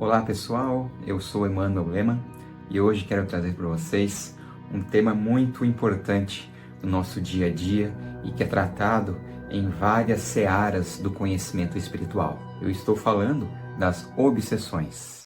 Olá pessoal, eu sou Emmanuel Lehmann e hoje quero trazer para vocês um tema muito importante no nosso dia a dia e que é tratado em várias searas do conhecimento espiritual. Eu estou falando das obsessões.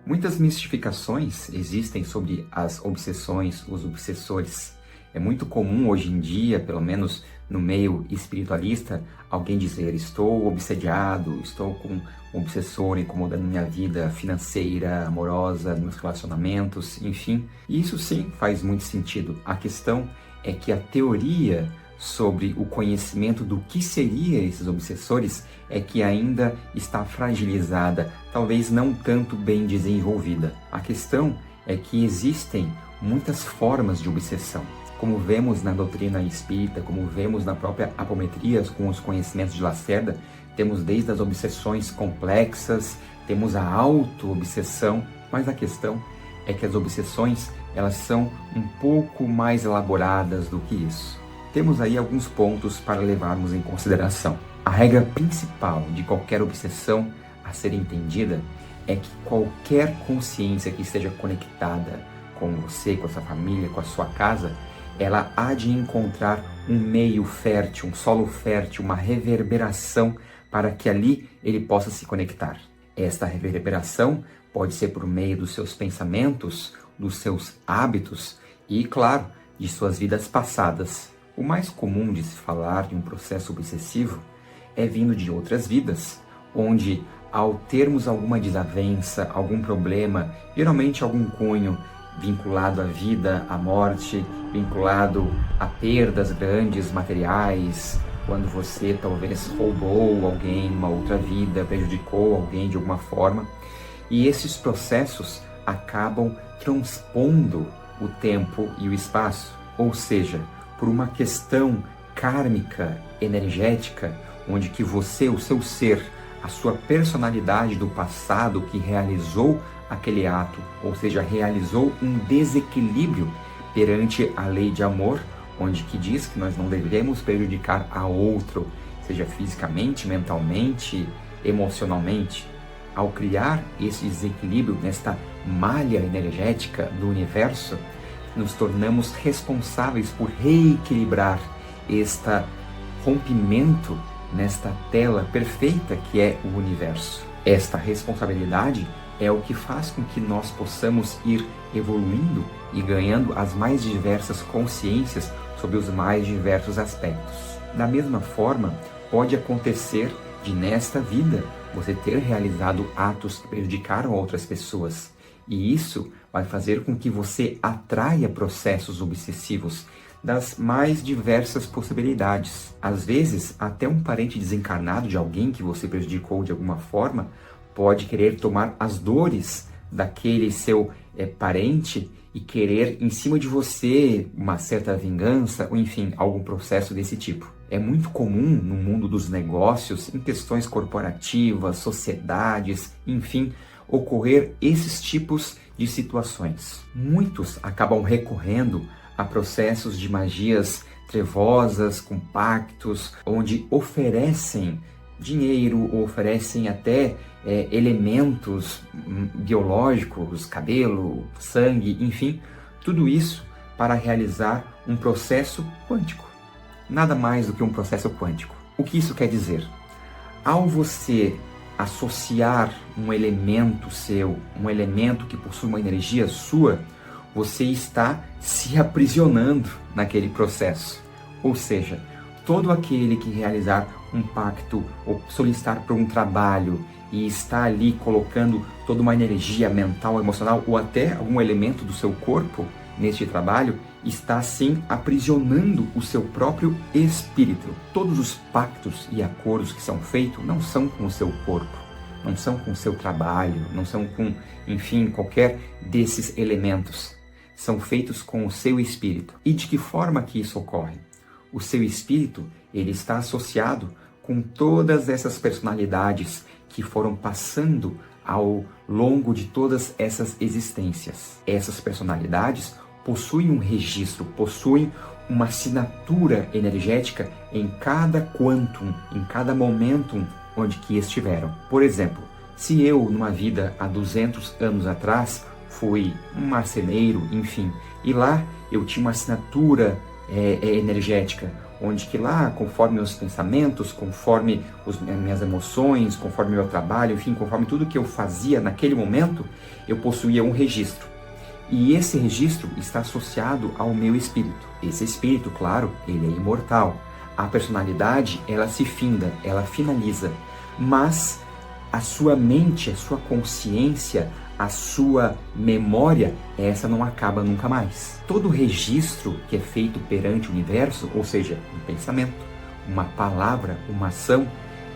Muitas mistificações existem sobre as obsessões, os obsessores. É muito comum hoje em dia, pelo menos no meio espiritualista, alguém dizer: estou obsediado, estou com um obsessor incomodando minha vida financeira, amorosa, meus relacionamentos, enfim. E isso sim faz muito sentido. A questão é que a teoria sobre o conhecimento do que seriam esses obsessores é que ainda está fragilizada, talvez não tanto bem desenvolvida. A questão é que existem muitas formas de obsessão, como vemos na doutrina espírita, como vemos na própria apometria com os conhecimentos de Lacerda. Temos desde as obsessões complexas, temos a auto-obsessão, mas a questão é que as obsessões elas são um pouco mais elaboradas do que isso. Temos aí alguns pontos para levarmos em consideração. A regra principal de qualquer obsessão a ser entendida é que qualquer consciência que esteja conectada com você, com a sua família, com a sua casa, ela há de encontrar um meio fértil, um solo fértil, uma reverberação para que ali ele possa se conectar. Esta reverberação pode ser por meio dos seus pensamentos, dos seus hábitos e, claro, de suas vidas passadas. O mais comum de se falar de um processo obsessivo é vindo de outras vidas, onde, ao termos alguma desavença, algum problema, geralmente algum cunho vinculado à vida, à morte, vinculado a perdas grandes materiais, quando você talvez roubou alguém numa outra vida, prejudicou alguém de alguma forma, e esses processos acabam transpondo o tempo e o espaço, ou seja, por uma questão kármica, energética, onde que você, o seu ser, a sua personalidade do passado que realizou aquele ato, ou seja, realizou um desequilíbrio perante a lei de amor, onde que diz que nós não devemos prejudicar a outro, seja fisicamente, mentalmente, emocionalmente. Ao criar esse desequilíbrio nesta malha energética do universo, nos tornamos responsáveis por reequilibrar este rompimento nesta tela perfeita que é o universo. Esta responsabilidade é o que faz com que nós possamos ir evoluindo e ganhando as mais diversas consciências sobre os mais diversos aspectos. Da mesma forma, pode acontecer de nesta vida você ter realizado atos que prejudicaram outras pessoas. E isso vai fazer com que você atraia processos obsessivos das mais diversas possibilidades. Às vezes, até um parente desencarnado de alguém que você prejudicou de alguma forma pode querer tomar as dores daquele seu parente e querer em cima de você uma certa vingança, ou enfim, algum processo desse tipo. É muito comum no mundo dos negócios, em questões corporativas, sociedades, enfim, ocorrer esses tipos de situações. Muitos acabam recorrendo a processos de magias trevosas, com pactos, onde oferecem dinheiro, ou oferecem até elementos biológicos, cabelo, sangue, enfim, tudo isso para realizar um processo quântico. Nada mais do que um processo quântico. O que isso quer dizer? Ao você associar um elemento seu, um elemento que possui uma energia sua, você está se aprisionando naquele processo. Ou seja, todo aquele que realizar um pacto ou solicitar por um trabalho e está ali colocando toda uma energia mental, emocional ou até algum elemento do seu corpo neste trabalho, está sim aprisionando o seu próprio espírito. Todos os pactos e acordos que são feitos não são com o seu corpo, não são com o seu trabalho, não são com, enfim, qualquer desses elementos. São feitos com o seu espírito. E de que forma que isso ocorre? O seu espírito, ele está associado com todas essas personalidades que foram passando ao longo de todas essas existências. Essas personalidades possuem um registro, possuem uma assinatura energética em cada quantum, em cada momentum onde que estiveram. Por exemplo, se eu, numa vida há 200 anos atrás, fui um marceneiro, enfim, e lá eu tinha uma assinatura energética, onde que lá, conforme os pensamentos, conforme minhas emoções, conforme meu trabalho, enfim, conforme tudo que eu fazia naquele momento, eu possuía um registro. E esse registro está associado ao meu espírito. Esse espírito, claro, ele é imortal. A personalidade, ela se finda, ela finaliza. Mas a sua mente, a sua consciência, a sua memória, essa não acaba nunca mais. Todo registro que é feito perante o universo, ou seja, um pensamento, uma palavra, uma ação,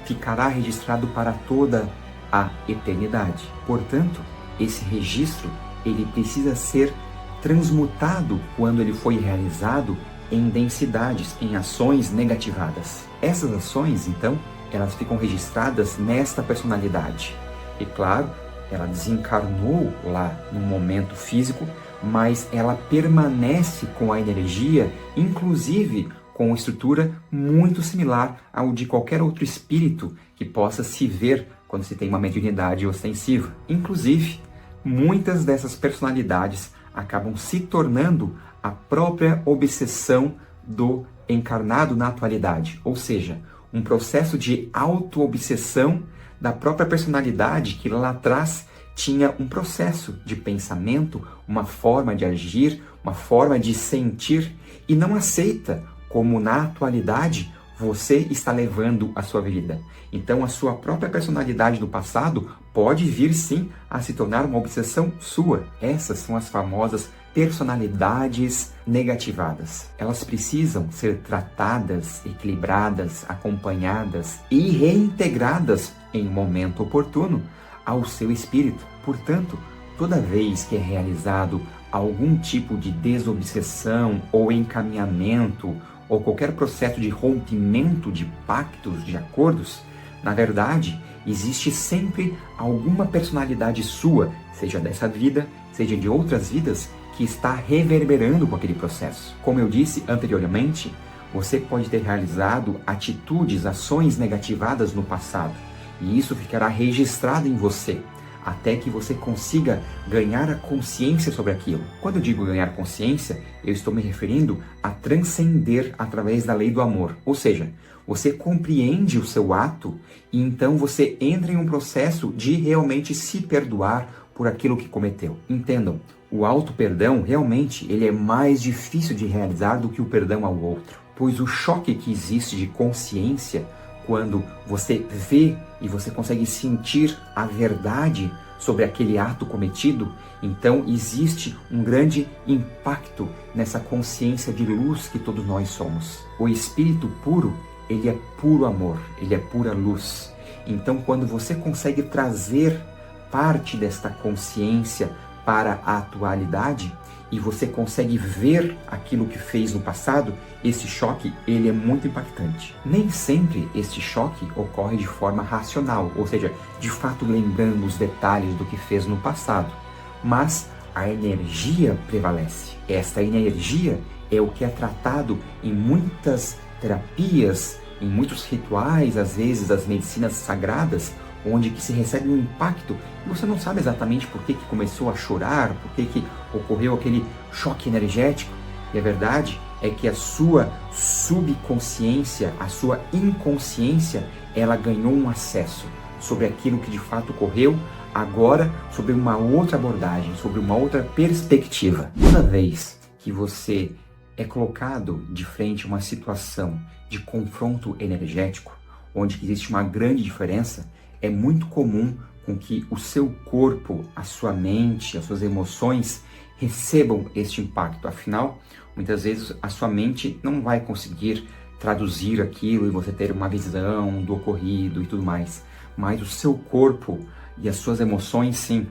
ficará registrado para toda a eternidade. Portanto, esse registro, ele precisa ser transmutado quando ele foi realizado em densidades, em ações negativadas. Essas ações, então, elas ficam registradas nesta personalidade. E claro, ela desencarnou lá no momento físico, mas ela permanece com a energia, inclusive com uma estrutura muito similar ao de qualquer outro espírito que possa se ver quando se tem uma mediunidade ostensiva. Inclusive, muitas dessas personalidades acabam se tornando a própria obsessão do encarnado na atualidade, ou seja, um processo de auto-obsessão da própria personalidade que lá atrás tinha um processo de pensamento, uma forma de agir, uma forma de sentir e não aceita como na atualidade você está levando a sua vida. Então a sua própria personalidade do passado pode vir sim a se tornar uma obsessão sua. Essas são as famosas personalidades negativadas. Elas precisam ser tratadas, equilibradas, acompanhadas e reintegradas em um momento oportuno ao seu espírito. Portanto, toda vez que é realizado algum tipo de desobsessão ou encaminhamento ou qualquer processo de rompimento de pactos, de acordos, na verdade, existe sempre alguma personalidade sua, seja dessa vida, seja de outras vidas, que está reverberando com aquele processo. Como eu disse anteriormente, você pode ter realizado atitudes, ações negativadas no passado, e isso ficará registrado em você, até que você consiga ganhar a consciência sobre aquilo. Quando eu digo ganhar consciência, eu estou me referindo a transcender através da lei do amor. Ou seja, você compreende o seu ato e então você entra em um processo de realmente se perdoar por aquilo que cometeu. Entendam, o auto-perdão realmente ele é mais difícil de realizar do que o perdão ao outro, pois o choque que existe de consciência quando você vê e você consegue sentir a verdade sobre aquele ato cometido, então existe um grande impacto nessa consciência de luz que todos nós somos. O espírito puro, ele é puro amor, ele é pura luz. Então quando você consegue trazer parte desta consciência para a atualidade e você consegue ver aquilo que fez no passado, esse choque ele é muito impactante. Nem sempre este choque ocorre de forma racional, ou seja, de fato lembrando os detalhes do que fez no passado, mas a energia prevalece. Esta energia é o que é tratado em muitas terapias, em muitos rituais, às vezes das medicinas sagradas, onde que se recebe um impacto e você não sabe exatamente por que começou a chorar, por que ocorreu aquele choque energético. E a verdade é que a sua subconsciência, a sua inconsciência, ela ganhou um acesso sobre aquilo que de fato ocorreu, agora sobre uma outra abordagem, sobre uma outra perspectiva. Toda vez que você é colocado de frente a uma situação de confronto energético, onde existe uma grande diferença, é muito comum com que o seu corpo, a sua mente, as suas emoções recebam este impacto. Afinal, muitas vezes a sua mente não vai conseguir traduzir aquilo e você ter uma visão do ocorrido e tudo mais. Mas o seu corpo e as suas emoções sim,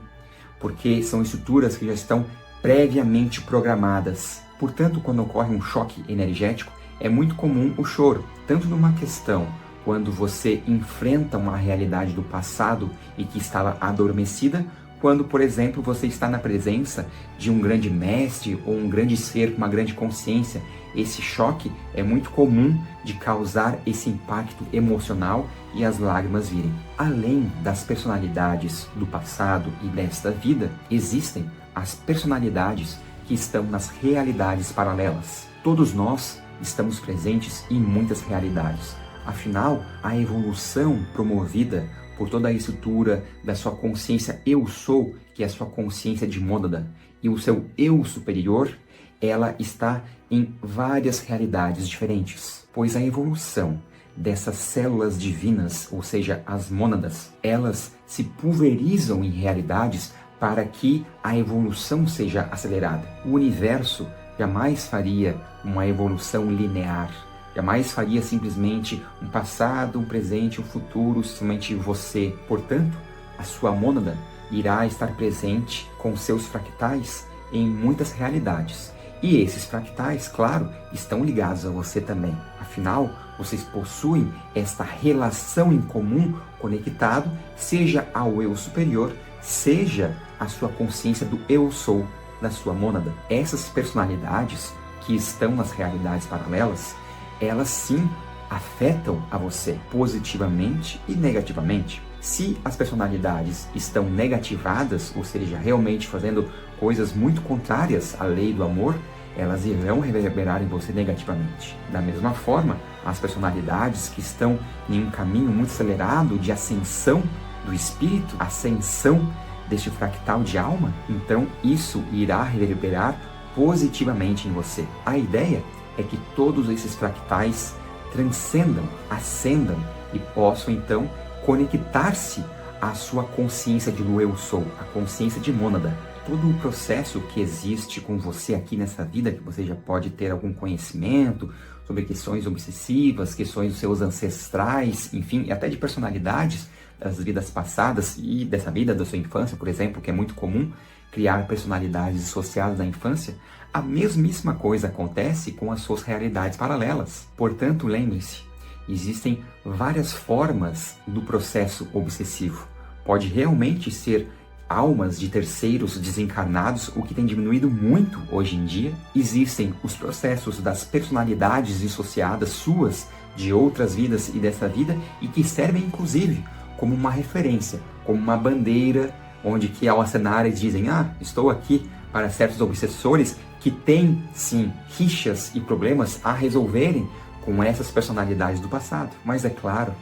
porque são estruturas que já estão previamente programadas. Portanto, quando ocorre um choque energético, é muito comum o choro, tanto numa questão quando você enfrenta uma realidade do passado e que estava adormecida, quando, por exemplo, você está na presença de um grande mestre ou um grande ser com uma grande consciência. Esse choque é muito comum de causar esse impacto emocional e as lágrimas virem. Além das personalidades do passado e desta vida, existem as personalidades que estão nas realidades paralelas. Todos nós estamos presentes em muitas realidades. Afinal, a evolução promovida por toda a estrutura da sua consciência eu sou, que é a sua consciência de mônada, e o seu eu superior, ela está em várias realidades diferentes. Pois a evolução dessas células divinas, ou seja, as mônadas, elas se pulverizam em realidades para que a evolução seja acelerada. O universo jamais faria uma evolução linear. Jamais faria simplesmente um passado, um presente, um futuro, somente você. Portanto, a sua mônada irá estar presente com seus fractais em muitas realidades. E esses fractais, claro, estão ligados a você também. Afinal, vocês possuem esta relação em comum conectado, seja ao eu superior, seja a sua consciência do eu sou da sua mônada. Essas personalidades que estão nas realidades paralelas, elas sim afetam a você positivamente e negativamente. Se as personalidades estão negativadas, ou seja, realmente fazendo coisas muito contrárias à lei do amor, elas irão reverberar em você negativamente. Da mesma forma, as personalidades que estão em um caminho muito acelerado de ascensão do espírito, ascensão deste fractal de alma, então isso irá reverberar positivamente em você. A ideia é que todos esses fractais transcendam, ascendam e possam então conectar-se à sua consciência de eu sou, a consciência de mônada. Todo o processo que existe com você aqui nessa vida, que você já pode ter algum conhecimento sobre questões obsessivas, questões dos seus ancestrais, enfim, e até de personalidades das vidas passadas e dessa vida da sua infância, por exemplo, que é muito comum criar personalidades dissociadas da infância, a mesmíssima coisa acontece com as suas realidades paralelas. Portanto, lembre-se, existem várias formas do processo obsessivo. Pode realmente ser almas de terceiros desencarnados, o que tem diminuído muito hoje em dia. Existem os processos das personalidades dissociadas suas de outras vidas e dessa vida e que servem inclusive como uma referência, como uma bandeira, onde que ao acenar eles dizem, estou aqui para certos obsessores que têm, sim, rixas e problemas a resolverem com essas personalidades do passado. Mas é claro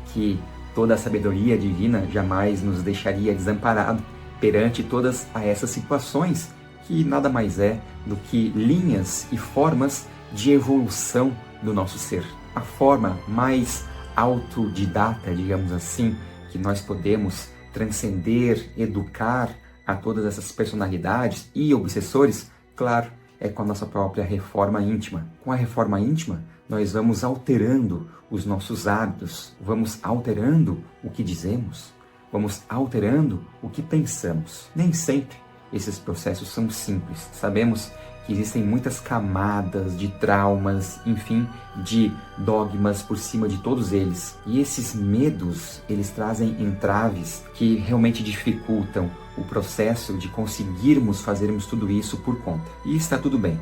que toda a sabedoria divina jamais nos deixaria desamparado perante todas essas situações, que nada mais é do que linhas e formas de evolução do nosso ser. A forma mais autodidata, digamos assim, que nós podemos transcender, educar a todas essas personalidades e obsessores, claro, é com a nossa própria reforma íntima. Com a reforma íntima, nós vamos alterando os nossos hábitos, vamos alterando o que dizemos, vamos alterando o que pensamos. Nem sempre esses processos são simples. Sabemos que existem muitas camadas de traumas, enfim, de dogmas por cima de todos eles. E esses medos, eles trazem entraves que realmente dificultam o processo de conseguirmos fazermos tudo isso por conta. E está tudo bem.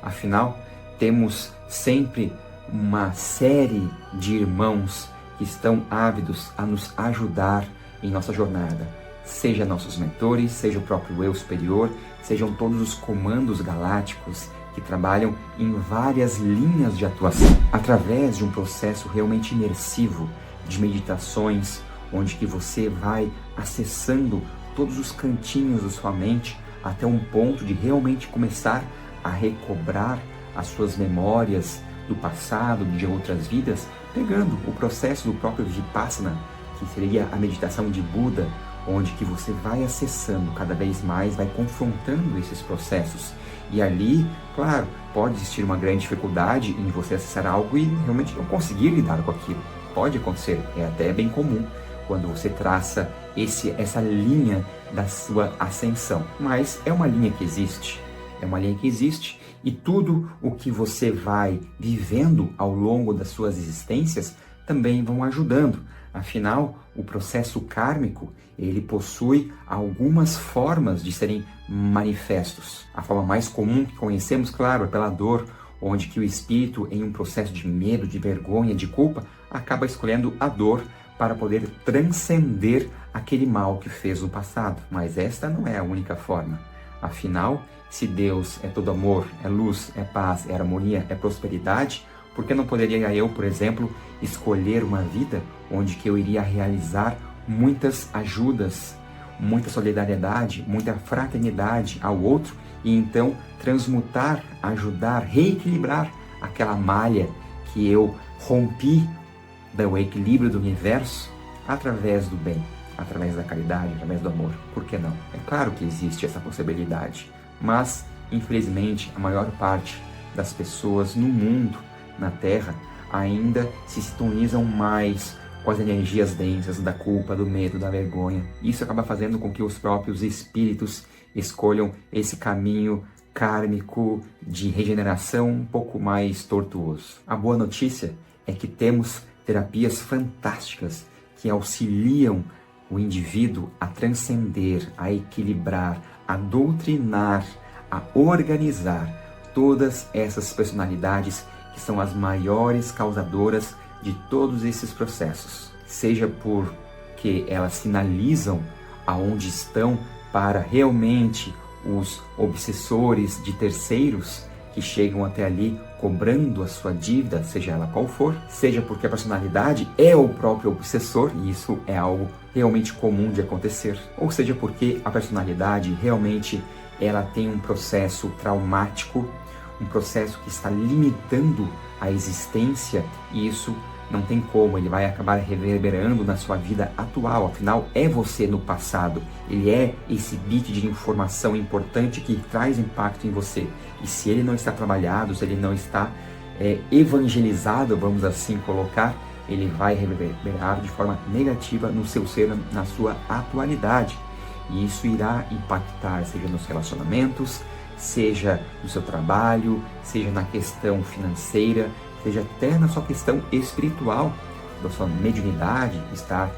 Afinal, temos sempre uma série de irmãos que estão ávidos a nos ajudar em nossa jornada. Seja nossos mentores, seja o próprio eu superior, sejam todos os comandos galácticos que trabalham em várias linhas de atuação, através de um processo realmente imersivo de meditações, onde que você vai acessando todos os cantinhos da sua mente até um ponto de realmente começar a recobrar as suas memórias do passado, de outras vidas, pegando o processo do próprio Vipassana, que seria a meditação de Buda, onde que você vai acessando cada vez mais, vai confrontando esses processos. E ali, claro, pode existir uma grande dificuldade em você acessar algo e realmente não conseguir lidar com aquilo. Pode acontecer, é até bem comum quando você traça essa linha da sua ascensão. Mas é uma linha que existe, e tudo o que você vai vivendo ao longo das suas existências também vão ajudando. Afinal, o processo kármico, ele possui algumas formas de serem manifestos. A forma mais comum que conhecemos, claro, é pela dor, onde que o espírito, em um processo de medo, de vergonha, de culpa, acaba escolhendo a dor para poder transcender aquele mal que fez no passado. Mas esta não é a única forma. Afinal, se Deus é todo amor, é luz, é paz, é harmonia, é prosperidade, por que não poderia eu, por exemplo, escolher uma vida onde que eu iria realizar muitas ajudas, muita solidariedade, muita fraternidade ao outro e então transmutar, ajudar, reequilibrar aquela malha que eu rompi do equilíbrio do universo através do bem, através da caridade, através do amor. Por que não? É claro que existe essa possibilidade, mas infelizmente a maior parte das pessoas no mundo, na Terra, ainda se sintonizam mais com as energias densas da culpa, do medo, da vergonha. Isso acaba fazendo com que os próprios espíritos escolham esse caminho kármico de regeneração um pouco mais tortuoso. A boa notícia é que temos terapias fantásticas que auxiliam o indivíduo a transcender, a equilibrar, a doutrinar, a organizar todas essas personalidades que são as maiores causadoras de todos esses processos. Seja porque elas sinalizam aonde estão para realmente os obsessores de terceiros que chegam até ali cobrando a sua dívida, seja ela qual for, seja porque a personalidade é o próprio obsessor, e isso é algo realmente comum de acontecer, ou seja porque a personalidade realmente ela tem um processo traumático, um processo que está limitando a existência, e isso não tem como, ele vai acabar reverberando na sua vida atual. Afinal, é você no passado, ele é esse bit de informação importante que traz impacto em você. E se ele não está trabalhado, se ele não está evangelizado, vamos assim colocar, ele vai reverberar de forma negativa no seu ser, na sua atualidade. E isso irá impactar, seja nos relacionamentos, seja no seu trabalho, seja na questão financeira, seja até na sua questão espiritual, da sua mediunidade estar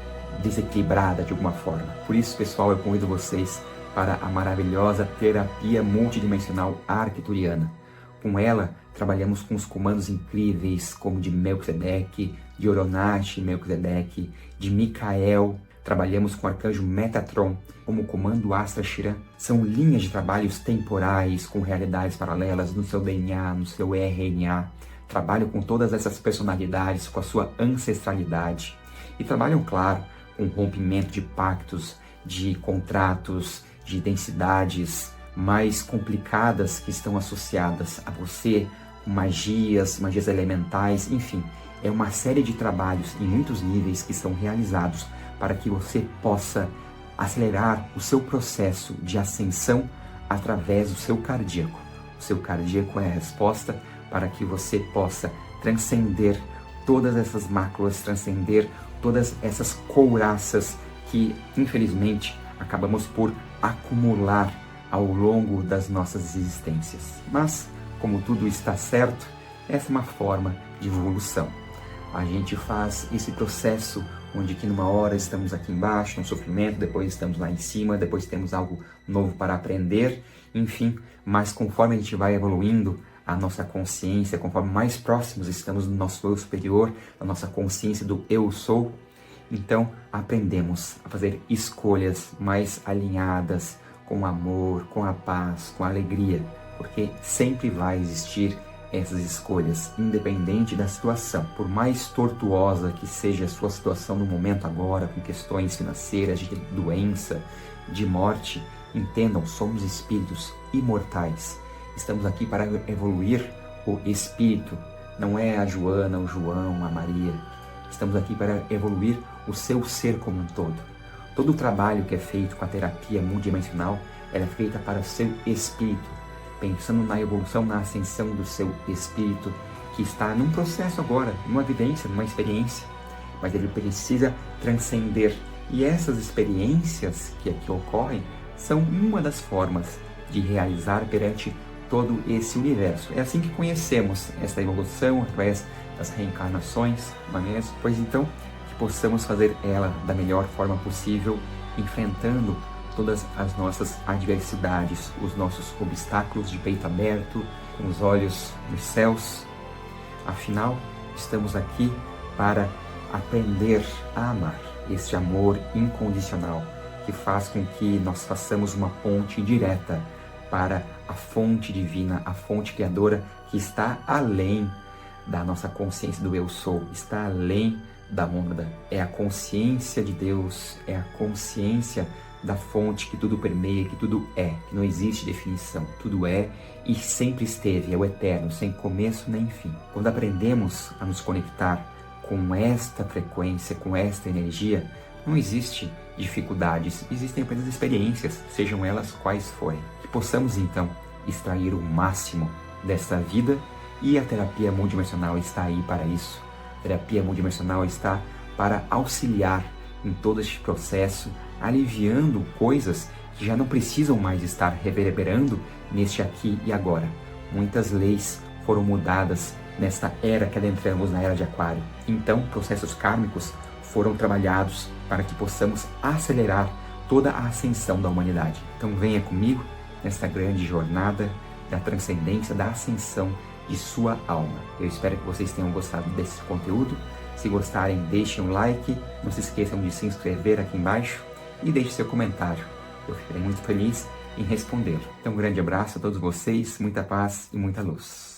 desequilibrada de alguma forma. Por isso, pessoal, eu convido vocês para a maravilhosa terapia multidimensional arcturiana. Com ela, trabalhamos com os comandos incríveis, como de Melquisedeque, de Oronache Melquisedeque, de Micael. Trabalhamos com o arcanjo Metatron, como o comando Astra Shiran. São linhas de trabalhos temporais, com realidades paralelas no seu DNA, no seu RNA. Trabalham com todas essas personalidades, com a sua ancestralidade. E trabalham, claro, com rompimento de pactos, de contratos, de densidades mais complicadas que estão associadas a você, com magias elementais, enfim. É uma série de trabalhos em muitos níveis que são realizados para que você possa acelerar o seu processo de ascensão através do seu cardíaco. O seu cardíaco é a resposta para que você possa transcender todas essas máculas, transcender todas essas couraças que, infelizmente, acabamos por acumular ao longo das nossas existências. Mas, como tudo está certo, essa é uma forma de evolução. A gente faz esse processo onde que numa hora estamos aqui embaixo, no sofrimento, depois estamos lá em cima, depois temos algo novo para aprender, enfim, mas conforme a gente vai evoluindo, a nossa consciência, conforme mais próximos estamos do nosso eu superior, da nossa consciência do eu sou, então aprendemos a fazer escolhas mais alinhadas com amor, com a paz, com a alegria, porque sempre vai existir essas escolhas, independente da situação. Por mais tortuosa que seja a sua situação no momento agora, com questões financeiras, de doença, de morte, entendam, somos espíritos imortais. Estamos aqui para evoluir o espírito, não é a Joana, o João, a Maria. Estamos aqui para evoluir o seu ser como um todo. Todo o trabalho que é feito com a terapia multidimensional, ela é feita para o seu espírito, pensando na evolução, na ascensão do seu espírito, que está num processo agora, numa vivência, numa experiência, mas ele precisa transcender. E essas experiências que aqui ocorrem são uma das formas de realizar perante todo esse universo. É assim que conhecemos essa evolução, através das reencarnações, não é mesmo? Pois então, que possamos fazer ela da melhor forma possível, enfrentando todas as nossas adversidades, os nossos obstáculos de peito aberto, com os olhos nos céus. Afinal, estamos aqui para aprender a amar, este amor incondicional que faz com que nós façamos uma ponte direta para a fonte divina, a fonte criadora que está além da nossa consciência do eu sou, está além da mônada. É a consciência de Deus, é a consciência da fonte que tudo permeia, que tudo é, que não existe definição, tudo é e sempre esteve, é o eterno, sem começo nem fim. Quando aprendemos a nos conectar com esta frequência, com esta energia, não existe dificuldades, existem apenas experiências, sejam elas quais forem. Que possamos então extrair o máximo dessa vida, e a terapia multidimensional está aí para isso. A terapia multidimensional está para auxiliar em todo este processo, aliviando coisas que já não precisam mais estar reverberando neste aqui e agora. Muitas leis foram mudadas nesta era que adentramos, na era de Aquário. Então, processos kármicos foram trabalhados para que possamos acelerar toda a ascensão da humanidade. Então venha comigo nesta grande jornada da transcendência, da ascensão de sua alma. Eu espero que vocês tenham gostado desse conteúdo. Se gostarem, deixem um like, não se esqueçam de se inscrever aqui embaixo e deixe seu comentário. Eu ficarei muito feliz em responder. Então um grande abraço a todos vocês, muita paz e muita luz.